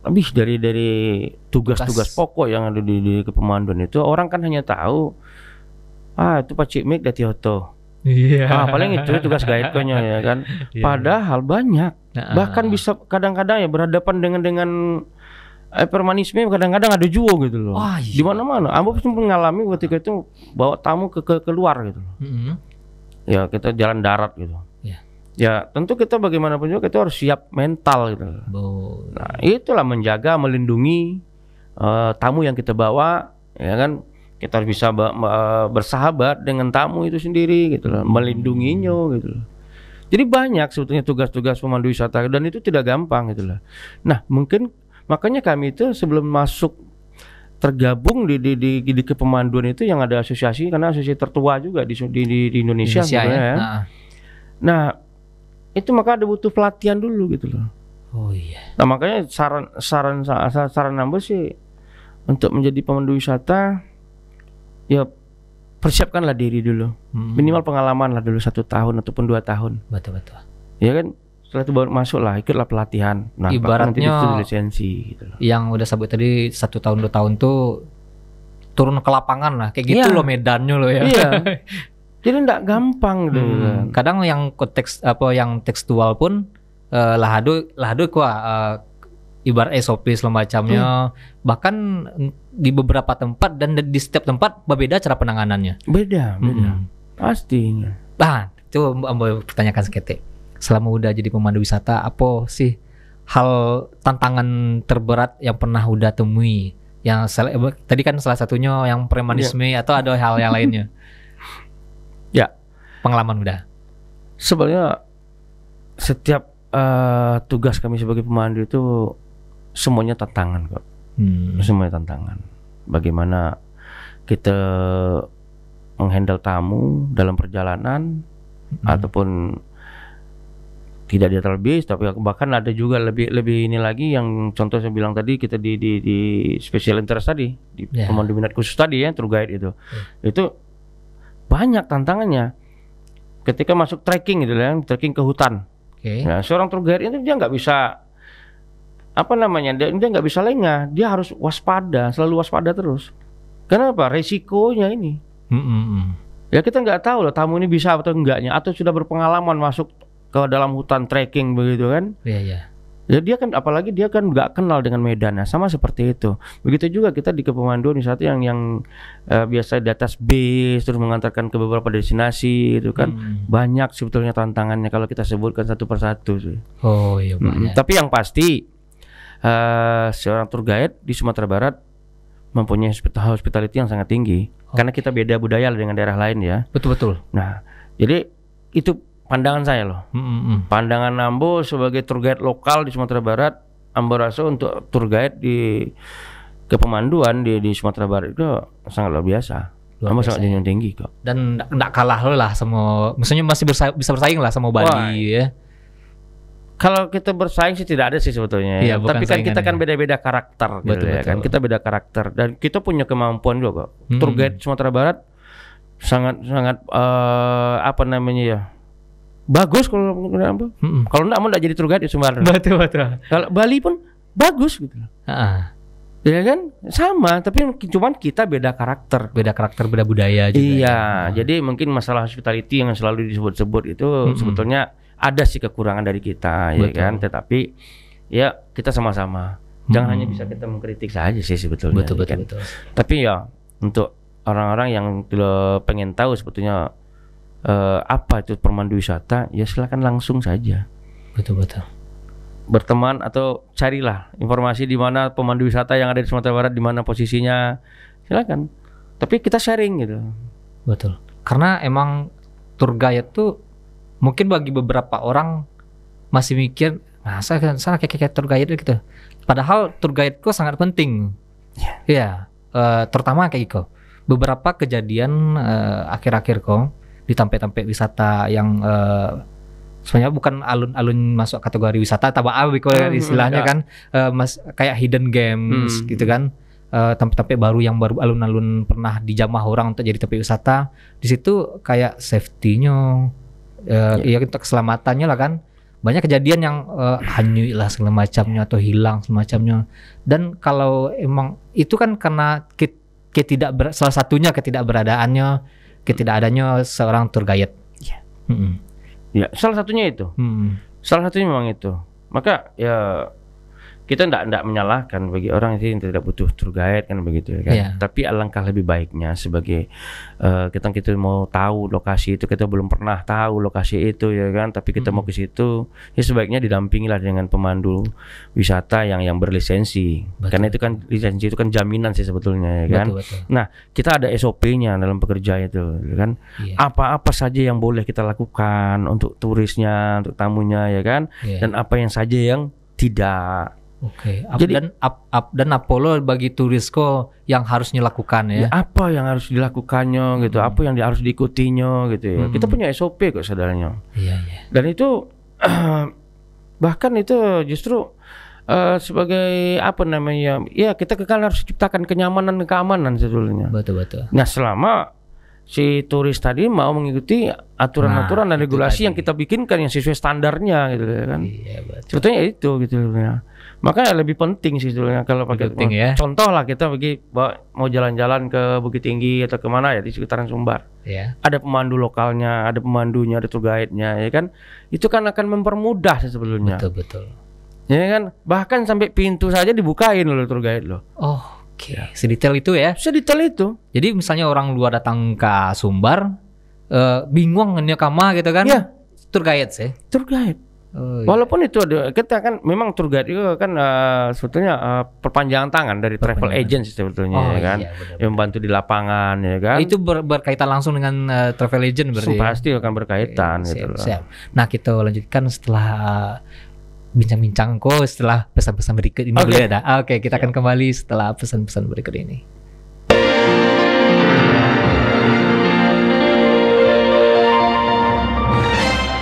lebih dari tugas-tugas pokok yang ada di kepemanduan itu, orang kan hanya tahu itu Pak Cikmik dari Hoto. Paling itu tugas guide-nya ya kan. Padahal banyak. Bahkan bisa kadang-kadang ya berhadapan dengan permanisme, kadang-kadang ada juga gitu loh. Di mana-mana. Ambo pun mengalami ketika itu bawa tamu ke keluar gitu loh. Ya kita jalan darat gitu. Ya tentu kita bagaimanapun juga kita harus siap mental gitu loh. Nah, itulah menjaga, melindungi tamu yang kita bawa, ya kan. Kita harus bisa bersahabat dengan tamu itu sendiri gitu loh, melindunginya gitu loh. Jadi banyak sebetulnya tugas-tugas pemandu wisata dan itu tidak gampang gitu loh. Nah, mungkin makanya kami itu sebelum masuk tergabung di kepemanduan itu yang ada asosiasi, karena asosiasi tertua juga di Indonesia sebenarnya ya. Nah, itu maka ada butuh pelatihan dulu gitu loh.
Oh iya.
Nah makanya saran Ambo sih untuk menjadi pemandu wisata, ya persiapkanlah diri dulu, minimal pengalaman lah dulu 1 tahun ataupun 2 tahun.
Betul.
Ya kan, setelah itu baru masuk lah, ikutlah pelatihan. Nah,
Ibaratnya
nanti lisensi gitu loh.
Yang udah sebut tadi 1 tahun 2 tahun tuh turun ke lapangan lah, kayak gitu loh medannya loh ya.
Iya. Jadi enggak gampang gitu.
Kadang yang konteks yang tekstual pun lahadu ibarat SOP segala macamnya, bahkan di beberapa tempat dan di setiap tempat berbeda cara penanganannya.
Beda. Pastinya.
Itu Ambo pertanyakan seketik. Selama udah jadi pemandu wisata, apa sih hal tantangan terberat yang pernah udah temui? Yang tadi kan salah satunya yang premanisme atau ada hal yang lainnya?
Ya,
pengalaman udah.
Sebenarnya setiap tugas kami sebagai pemandu itu semuanya tantangan kok. Semuanya tantangan. Bagaimana kita menghandle tamu dalam perjalanan ataupun tidak di hotel bis, tapi bahkan ada juga lebih ini lagi yang contoh saya bilang tadi, kita di special interest tadi, di pemandu minat khusus tadi ya, tour guide itu. Itu banyak tantangannya. Ketika masuk trekking gitu ya, trekking ke hutan. Nah, seorang tour guide itu dia nggak bisa dia nggak bisa lengah, dia harus waspada, selalu waspada terus. Kenapa? Resikonya ini. Ya kita nggak tahu loh tamu ini bisa atau enggaknya, atau sudah berpengalaman masuk ke dalam hutan trekking begitu kan.
Iya.
Ya dia kan, apalagi dia kan nggak kenal dengan medannya, sama seperti itu. Begitu juga kita di kepemanduan wisata yang biasa di atas bis terus mengantarkan ke beberapa destinasi itu kan. Banyak sebetulnya tantangannya kalau kita sebutkan satu persatu sih.
Oh iya banyak.
Tapi yang pasti seorang tour guide di Sumatera Barat mempunyai hospitality yang sangat tinggi. Karena kita beda budaya dengan daerah lain ya.
Betul.
Nah, jadi itu pandangan saya loh. Pandangan Ambo sebagai tour guide lokal di Sumatera Barat, Ambo rasa untuk tour guide di kepemanduan di Sumatera Barat itu sangat luar biasa. Ambo sangat junjung tinggi kok.
Dan enggak kalah lah sama, maksudnya masih bisa bersaing lah sama Bali ya.
Kalau kita bersaing sih tidak ada sih sebetulnya.
Iya,
tapi kan kita kan beda-beda karakter gitu ya kan. Kita beda karakter dan kita punya kemampuan juga kok. Tour guide Sumatera Barat sangat bagus kalau menurut Ambo. Kalau enggak jadi tour guide di Sumatera.
Betul.
Kalau Bali pun bagus gitu. Ya kan sama, tapi cuman kita beda karakter,
beda budaya juga.
Iya, jadi mungkin masalah hospitality yang selalu disebut-sebut itu sebetulnya ada sih kekurangan dari kita, ya kan. Tetapi ya kita sama-sama. Jangan hanya bisa kita mengkritik saja sih sebetulnya.
Betul.
Tapi ya untuk orang-orang yang pengen tahu sebetulnya apa itu pemandu wisata, ya silakan langsung saja.
Betul.
Berteman atau carilah informasi di mana pemandu wisata yang ada di Sumatera Barat, di mana posisinya, silakan. Tapi kita sharing gitu.
Betul. Karena emang tour guide tuh mungkin bagi beberapa orang masih mikir, sana kayak tour guide gitu. Padahal tour guide kok sangat penting. Iya. Terutama kayak gitu. Beberapa kejadian akhir-akhir kok di tempat-tempat wisata yang sebenarnya bukan alun-alun masuk kategori wisata, tabaawi kalau istilahnya kan, kayak hidden games gitu kan, tempat-tempat baru yang baru alun-alun pernah dijamah orang untuk jadi tempat wisata. Di situ kayak safety-nya, ya untuk keselamatannya lah kan, banyak kejadian yang hanyut lah segala macamnya atau hilang semacamnya. Dan kalau emang itu kan karena salah satunya ketidakadanya seorang tour guide.
Ya, salah satunya itu. Salah satunya memang itu. Maka ya kita enggak menyalahkan bagi orang yang tidak butuh tour guide kan begitu ya kan. Tapi alangkah lebih baiknya sebagai kita mau tahu lokasi itu, kita belum pernah tahu lokasi itu ya kan, tapi kita mau ke situ, ya sebaiknya didampingilah dengan pemandu wisata yang berlisensi. Karena itu kan lisensi itu kan jaminan sih sebetulnya ya kan.
Betul.
Nah, kita ada SOP-nya dalam pekerja itu ya kan. Apa-apa saja yang boleh kita lakukan untuk turisnya, untuk tamunya ya kan. Dan apa yang saja yang tidak.
Oke. Jadi dan Apollo bagi turis kok yang harusnya lakukan ya.
Apa yang harus dilakukannya gitu, apa yang harus diikutinya gitu ya. Kita punya SOP kok saudaranya.
Iya.
Dan itu Bahkan itu justru sebagai apa namanya? Ya kita kan harus ciptakan kenyamanan dan keamanan sebetulnya.
Betul.
Nah, selama si turis tadi mau mengikuti aturan-aturan dan
itu
regulasi
tadi.
yang kita bikinkan yang sesuai standarnya gitu kan.
Iya, betul.
Sebetulnya itu gitu ya. Makanya lebih penting sih sebetulnya kalau pakai
Penting ya.
contoh lah kita pergi mau jalan-jalan ke Bukit Tinggi atau kemana ya di sekitaran Sumbar.
Ya.
Ada pemandu lokalnya, ada pemandunya, ada tour guide-nya ya kan. Itu kan akan mempermudah sebetulnya.
Betul.
Ya kan? Bahkan sampai pintu saja dibukain loh tour guide loh.
Oh, oke. Sedetail itu ya.
Sedetail itu.
Jadi misalnya orang luar datang ke Sumbar, bingung ngenyo kama gitu kan?
Iya.
Tour guide sih.
Tour guide.
Oh, iya.
Walaupun itu ada, kita kan memang tour guide itu kan sebetulnya perpanjangan tangan dari travel agent sebetulnya
Oh,
ya kan,
iya, benar-benar.
yang membantu di lapangan ya kan.
Itu berkaitan langsung dengan travel agent berarti.
Pasti akan berkaitan
Oke,
gitu loh.
siap. Nah, kita lanjutkan setelah bincang-bincang kok setelah pesan-pesan berikut ini.
Oke.
Boleh ada? Oke, kita akan kembali setelah pesan-pesan berikut ini.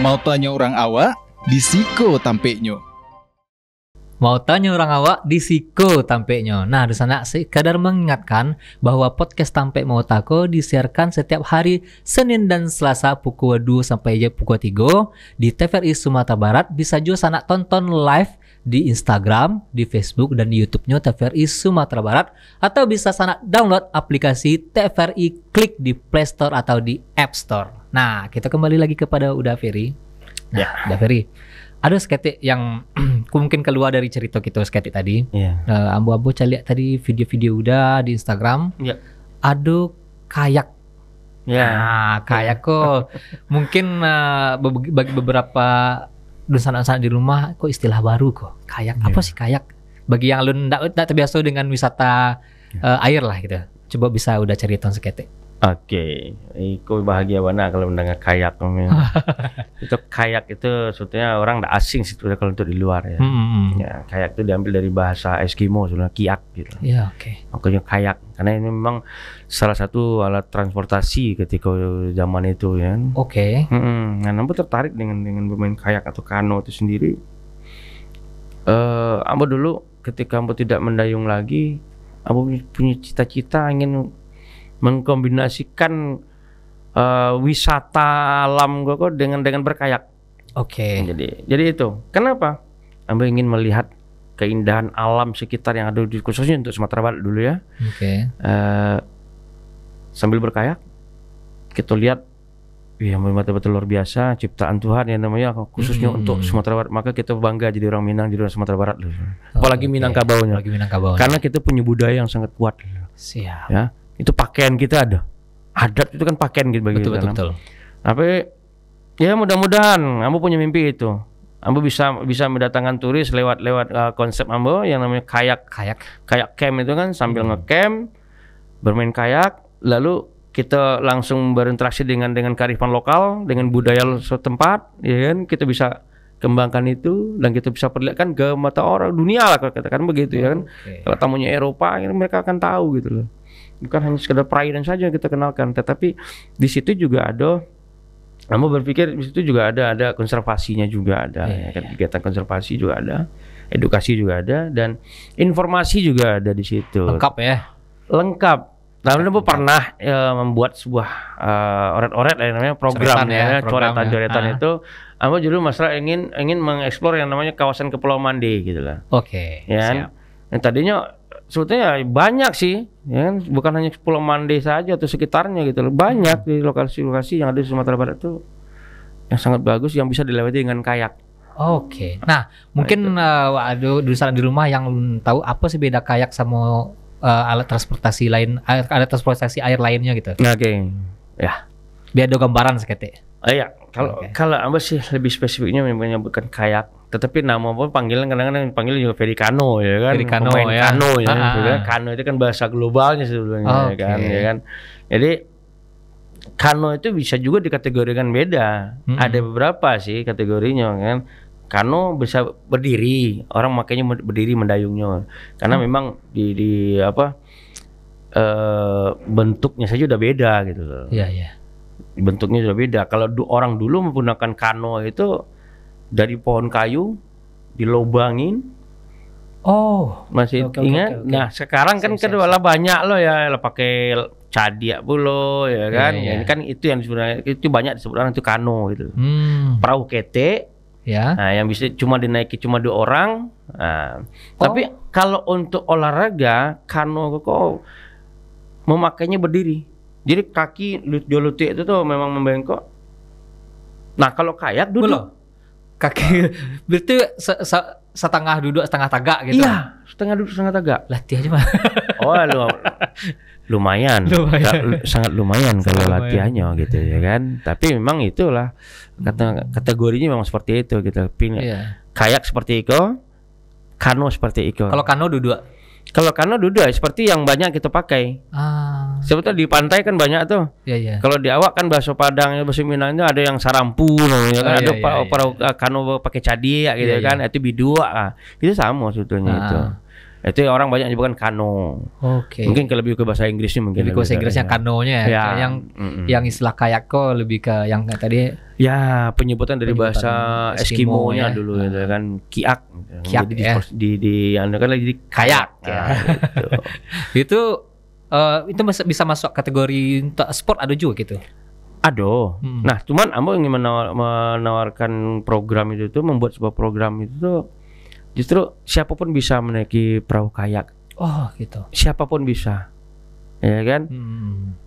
Mau tanya orang awak, di Siko tampeknya.
Mau tanya orang awak di Siko tampeknya. Nah, di sana sekadar mengingatkan bahwa podcast Tampek Mau Tako disiarkan setiap hari Senin dan Selasa pukul 2 sampai pukul 3 di TVRI Sumatera Barat. Bisa juga sana tonton live di Instagram, di Facebook dan di YouTube-nya TVRI Sumatera Barat, atau bisa sana download aplikasi TVRI Klik di Play Store atau di App Store. Nah, kita kembali lagi kepada Uda Ferry. Nah, Uda Ferry, ada seketik yang mungkin keluar dari cerita kita seketik tadi.
Iya.
Ambo-ambo saya lihat tadi video-video Uda di Instagram.
Iya.
Ada kayak.
Ya.
Nah, kayak kok mungkin bagi beberapa dusan-dusan di rumah kok istilah baru kok. Kayak apa sih kayak? Bagi yang lu enggak terbiasa dengan wisata air lah gitu. Coba bisa udah cerita seketik.
Oke, Iko bahagia banget kalau mendengar kayak. Itu kayak itu sebetulnya orang nggak asing sih kalau untuk di luar ya. Ya, kayak itu diambil dari bahasa Eskimo sebenarnya kiak gitu.
Iya, oke.
Makanya kayak karena ini memang salah satu alat transportasi ketika zaman itu ya.
Oke.
Nah, Ambo tertarik dengan bermain kayak atau kano itu sendiri. Ambo dulu ketika Ambo tidak mendayung lagi, Ambo punya cita-cita ingin mengkombinasikan wisata alam gue kok dengan berkayak.
Oke.
Jadi itu. Kenapa? Ambo ingin melihat keindahan alam sekitar yang ada khususnya untuk Sumatera Barat dulu ya.
Oke.
Sambil berkayak kita lihat ya betul-betul luar biasa ciptaan Tuhan yang namanya khususnya untuk Sumatera Barat. Maka kita bangga jadi orang Minang, jadi orang Sumatera Barat loh. Apalagi Minangkabaunya.
Apalagi Minangkabau.
Karena kita punya budaya yang sangat kuat.
Siap.
Ya, itu pakaian kita ada. Adat itu kan pakaian gitu bagi kita.
Betul.
Tapi ya mudah-mudahan Ambo punya mimpi itu. Ambo bisa mendatangkan turis lewat konsep Ambo yang namanya kayak camp itu kan sambil ngecamp bermain kayak lalu kita langsung berinteraksi dengan kearifan lokal, dengan budaya setempat, ya kan? Kita bisa kembangkan itu dan kita bisa perlihatkan ke mata orang dunia lah kalau katakan begitu ya kan. Kalau tamunya Eropa, mereka akan tahu gitu loh. Bukan hanya sekedar perairan saja yang kita kenalkan, tetapi di situ juga ada. Kamu berpikir di situ juga ada konservasinya juga ada, ya kan? Kegiatan konservasi juga ada, edukasi juga ada, dan informasi juga ada di situ.
Lengkap ya.
Lengkap. Nah, Ambo pernah membuat sebuah oret-oret namanya program coretan itu. Ambo dulu masalah ingin mengeksplor yang namanya kawasan Kepulauan Mande gitu lah.
Oke.
Ya kan? Nah, tadinya sebetulnya banyak sih, ya kan? Bukan hanya Pulau Mande saja atau sekitarnya gitu loh. Banyak di lokasi-lokasi yang ada di Sumatera Barat itu yang sangat bagus yang bisa dilewati dengan kayak.
Oke. Nah, mungkin ada di rumah yang tahu apa sih beda kayak sama alat transportasi lain, alat transportasi air lainnya gitu.
Oke. Ya.
Biar ada gambaran seketik.
Iya, kalau Ambo sih lebih spesifiknya menyebutkan kayak, tetapi nama pun panggilan kadang-kadang panggil juga Ferry Kano ya kan.
Ferry Kano ya.
Kano ya. Kano itu kan bahasa globalnya sebetulnya ya kan. Jadi Kano itu bisa juga dikategorikan beda. Ada beberapa sih kategorinya kan. Kano bisa berdiri, orang makanya berdiri mendayungnya. Karena memang di bentuknya saja udah beda gitu loh.
Iya.
Bentuknya sudah beda. Kalau orang dulu menggunakan kano itu dari pohon kayu dilobangin.
Oh,
Masih
oke,
ingat?
oke.
Nah, sekarang kan
Siap,
kedua banyak loh ya, pakai cadia pulo ya kan.
Iya, iya.
Ini kan itu yang sebenarnya itu banyak disebut orang itu kano gitu. Perahu kete.
Ya.
Nah, yang bisa cuma dinaiki cuma 2 orang. Nah, tapi kalau untuk olahraga kano kok memakainya berdiri. Jadi kaki lutut itu tuh memang membengkok. Nah, kalau kayak duduk.
Belum. Kaki berarti setengah duduk setengah tagak gitu.
Iya, setengah duduk setengah tegak.
Latih aja mah.
Oh, lumayan. Sangat lumayan kalau
lumayan.
latihannya gitu ya kan. Tapi memang itulah kategorinya memang seperti itu gitu.
Iya.
Kayak seperti itu, kano seperti itu.
Kalau kano duduk.
Kalau kano duduk seperti yang banyak kita pakai. Sebetulnya di pantai kan banyak tuh.
Iya.
Kalau di awak kan bahasa Padang, bahasa Minang itu ada yang sarampu, ya kan? Ada perahu kano pakai cadia gitu kan. Itu bidua. Itu sama sebetulnya itu. Itu orang banyak nyebutkan kano.
Oke.
Mungkin lebih ke bahasa Inggrisnya mungkin.
Lebih ke bahasa Inggrisnya kanonya ya. Yang istilah kayak kok lebih ke yang tadi.
Ya, penyebutan dari bahasa Eskimo-nya
ya.
dulu gitu kan. Kiak.
Kiak
jadi
ya.
di kan lagi di
Kayak.
Nah,
gitu. Itu bisa masuk kategori untuk sport ada juga gitu.
Aduh. Nah, cuman Ambo ingin menawarkan program itu tuh, membuat sebuah program itu tuh justru siapapun bisa menaiki perahu kayak.
Oh, gitu.
Siapapun bisa. Ya kan?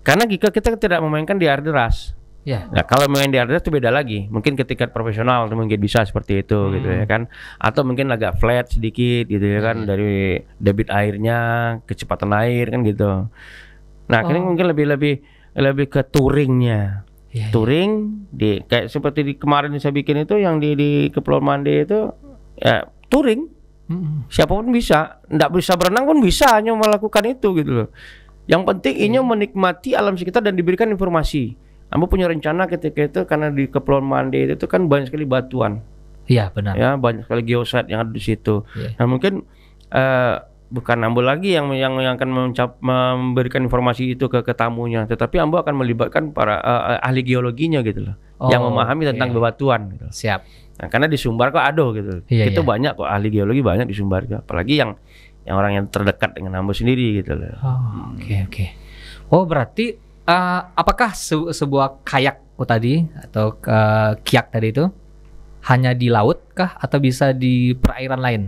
Karena jika kita tidak memainkan di air deras.
Ya.
Nah, kalau main di air deras itu beda lagi. Mungkin ke tingkat profesional itu mungkin bisa seperti itu gitu ya kan. Atau mungkin agak flat sedikit gitu ya kan, dari debit airnya, kecepatan air kan gitu. Nah, ini mungkin lebih ke touringnya. Touring di kayak seperti di kemarin saya bikin itu yang di Kepulauan Mande itu ya touring. Siapapun bisa, nggak bisa berenang pun bisa hanya melakukan itu gitu loh. Yang penting ini menikmati alam sekitar dan diberikan informasi. Ambo punya rencana ketika itu karena di Kepulauan Mande itu kan banyak sekali batuan.
Iya, benar.
Ya, banyak sekali geoset yang ada di situ. Nah, mungkin bukan Ambo lagi yang akan memberikan informasi itu ke tamunya, tetapi Ambo akan melibatkan para ahli geologinya gitu loh. Yang memahami tentang bebatuan gitu.
Siap.
Nah, karena di Sumbar kok aduh gitu. Itu banyak kok ahli geologi banyak di Sumbar, apalagi yang orang yang terdekat dengan Ambo sendiri gitu loh.
Oke. Oh, berarti apakah sebuah kayak tadi atau kiak tadi itu hanya di laut kah atau bisa di perairan lain?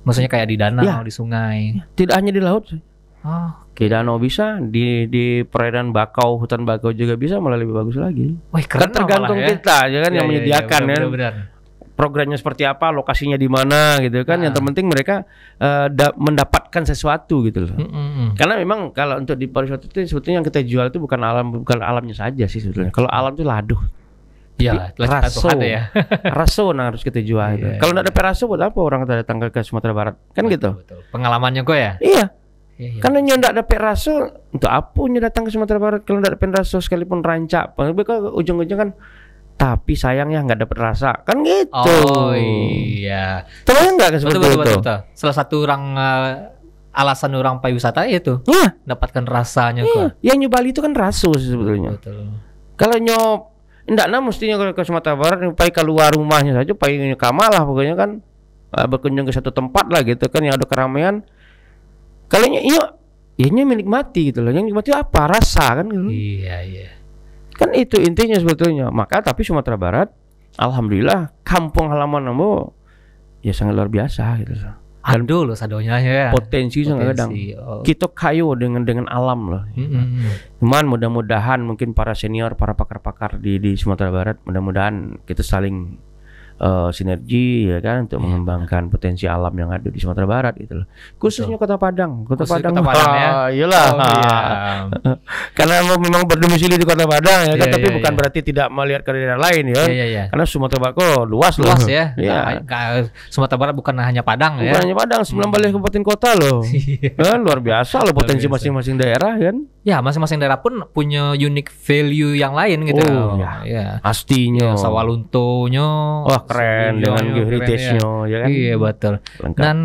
Maksudnya kayak di danau, di sungai?
Tidak hanya di laut.
Di
danau bisa, di perairan bakau, hutan bakau juga bisa, malah lebih bagus lagi.
Wah, keren.
Kan tergantung kita ya kan yang menyediakan kan.
Benar.
Programnya seperti apa, lokasinya di mana gitu kan. Yang terpenting mereka mendapatkan sesuatu gitu loh. Karena memang kalau untuk di pariwisata itu sebetulnya yang kita jual itu bukan alamnya saja sih sebetulnya. Kalau alam itu laduh.
Iya,
raso ya. Raso harus kita jual. Kalau nggak ada raso buat apa orang kita datang ke Sumatera Barat? Kan gitu.
Betul. Pengalamannya gue ya?
Iya. Karena ndak dapat raso, untuk apa datang ke Sumatera Barat kalau ndak dapat raso sekalipun rancak. Ujung-ujung kan tapi sayangnya nggak dapat rasa kan gitu.
Oh iya.
Tahu nggak seperti itu?
Betul. Salah satu alasan orang pariwisata itu dapatkan rasanya kok.
Yang Bali itu kan raso sebetulnya.
Betul.
Kalau ndakna mestinya ke Sumatera Barat pai keluar rumahnya saja, pai kamalah pokoknya kan berkunjung ke satu tempat lah gitu kan yang ada keramaian. Kalau ini menikmati gitu loh. Yang menikmati apa? Rasa kan gitu.
Iya.
Kan itu intinya sebetulnya. Maka tapi Sumatera Barat alhamdulillah kampung halaman Ambo ya sangat luar biasa gitu loh.
Aduh loh sadonya ya.
Potensi sangat kadang. Kita kayu dengan alam loh. Cuman mudah-mudahan mungkin para senior, para pakar-pakar di Sumatera Barat mudah-mudahan kita saling sinergi ya kan untuk mengembangkan potensi alam yang ada di Sumatera Barat gitu loh. Khususnya Kota Padang. Kota Padang ya. Iyalah. Karena memang berdomisili di Kota Padang ya kan, tapi bukan berarti tidak melihat ke daerah lain ya. Karena Sumatera Barat kok luas loh.
Ya. Sumatera Barat bukan hanya Padang ya.
Bukan hanya Padang, 19 kabupaten kota loh. Kan luar biasa loh potensi masing-masing daerah kan.
Ya, masing-masing daerah pun punya unique value yang lain gitu.
Ya. Pastinya.
Sawaluntonya.
Wah, keren dengan heritage-nya ya kan.
Iya, betul. Lengkap. Dan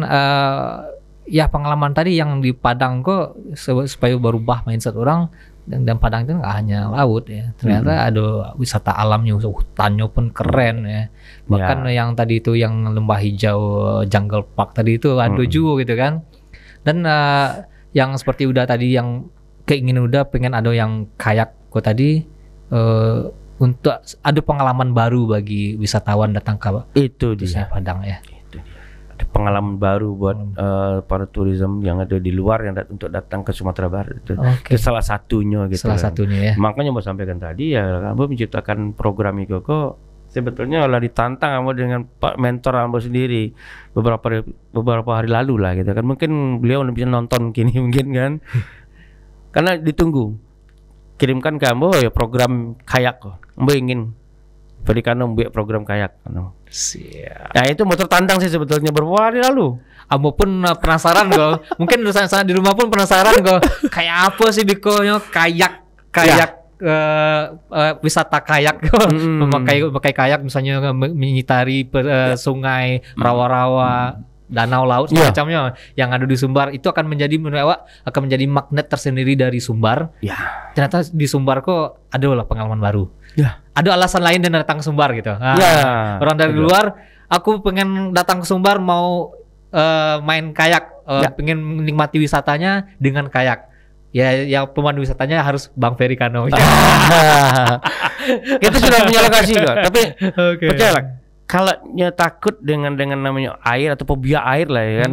ya pengalaman tadi yang di Padang kok supaya berubah mindset orang Dan Padang itu nggak hanya laut ya, ternyata ada wisata alamnya, hutannya pun keren ya. Bahkan yang tadi itu yang lembah hijau Jungle Park tadi itu ada juga gitu kan. Dan yang seperti udah tadi yang keinginan udah pengen ada yang kayak kok tadi untuk ada pengalaman baru bagi wisatawan datang ke
Itu dia.
Padang ya.
Ada pengalaman baru buat para turism yang ada di luar yang untuk datang ke Sumatera Barat itu. Itu salah satunya gitu.
Salah satunya ya.
Makanya mau sampaikan tadi ya, kamu menciptakan program Ikoko sebetulnya lah ditantang kamu dengan Pak mentor kamu sendiri beberapa hari lalu lah gitu kan. Mungkin beliau bisa nonton kini mungkin kan. Karena ditunggu. Kirimkan kamu ya program kayak kok. Mbak ingin berikan buat program kayak.
Siap.
Nah itu motor tantang sih sebetulnya beberapa hari lalu.
Amo pun penasaran kok. Mungkin sana di rumah pun penasaran kok. Kayak apa sih Bikonya kayak wisata kayak memakai kayak misalnya menyitari sungai, rawa-rawa, danau laut semacamnya yang ada di Sumbar itu akan menjadi magnet tersendiri dari Sumbar. Ya. Ternyata di Sumbar kok ada lah pengalaman baru. Ya. Ada alasan lain dan datang ke Sumbar gitu. Orang dari luar, aku pengen datang ke Sumbar mau main kayak, pengen menikmati wisatanya dengan kayak. Ya, yang pemandu wisatanya harus Bang Ferry Kano.
Kita sudah punya lokasi kok. Tapi percayalah, kalau takut dengan namanya air atau fobia air lah ya kan,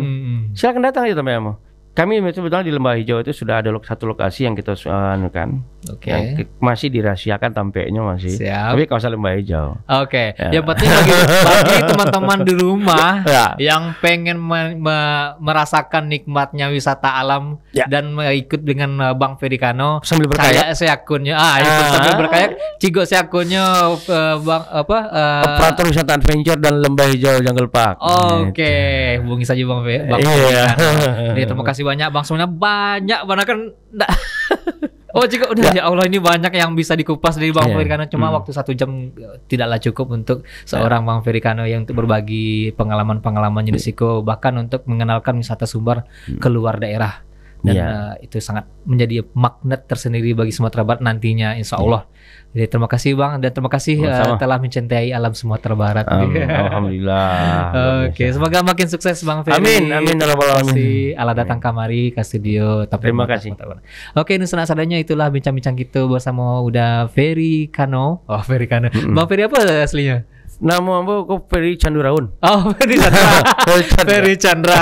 silakan datang aja teman-teman. Kami sebetulnya di Lembah Hijau itu sudah ada satu lokasi yang kita anukan, yang masih dirahasiakan tampaknya masih. Tapi kawasan Lembah Hijau.
Yang penting bagi teman-teman di rumah yang pengen merasakan nikmatnya wisata alam dan ikut dengan Bang Ferry Kano
sambil berkayak.
Seakunnya, sambil berkayak, cigo seakunnya Bang
operator wisata adventure dan Lembah Hijau Jungle Park.
Hubungi saja Bang Ferry Kano. Terima kasih banyak Bang, sebenarnya banyak banget kan. Jika udah ya Allah ini banyak yang bisa dikupas dari Bang Ferry Kano. Cuma waktu 1 jam tidaklah cukup untuk seorang Bang Ferry Kano yang untuk berbagi pengalaman-pengalamannya di Siko, bahkan untuk mengenalkan wisata Sumbar keluar daerah. Dan itu sangat menjadi magnet tersendiri bagi Sumatera Barat nantinya insya Allah. Jadi terima kasih Bang, dan terima kasih telah mencintai alam Sumatera Barat.
Alhamdulillah.
Semoga makin sukses Bang Ferry.
Amin.
Allah datang kamari ke studio.
Terima kasih.
Nusa sadanya itulah bincang-bincang kita bersama udah Ferry Kano. Ferry Kano. Bang Ferry apa aslinya?
Nama aku Ferry Canduraun.
Ferry Chandra. Ferry Chandra.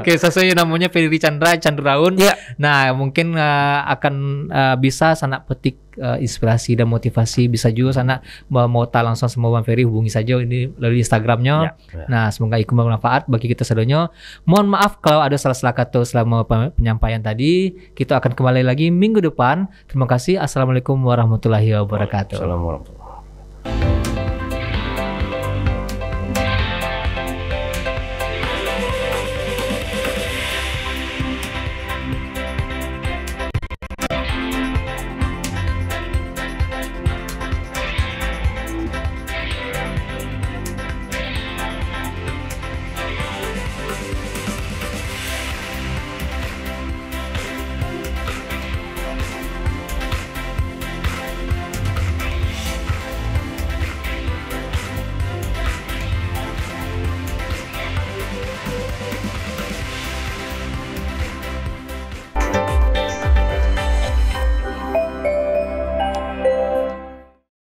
Sesuai namanya Ferry Chandra Canduraun. Nah, mungkin akan bisa sana petik inspirasi dan motivasi. Bisa juga sana mau langsung sama Bang Ferry, hubungi saja ini melalui Instagramnya. Nah, semoga ikut bermanfaat bagi kita semuanya. Mohon maaf kalau ada salah-salah kata selama penyampaian tadi. Kita akan kembali lagi minggu depan. Terima kasih. Assalamualaikum warahmatullahi wabarakatuh.
Assalamualaikum.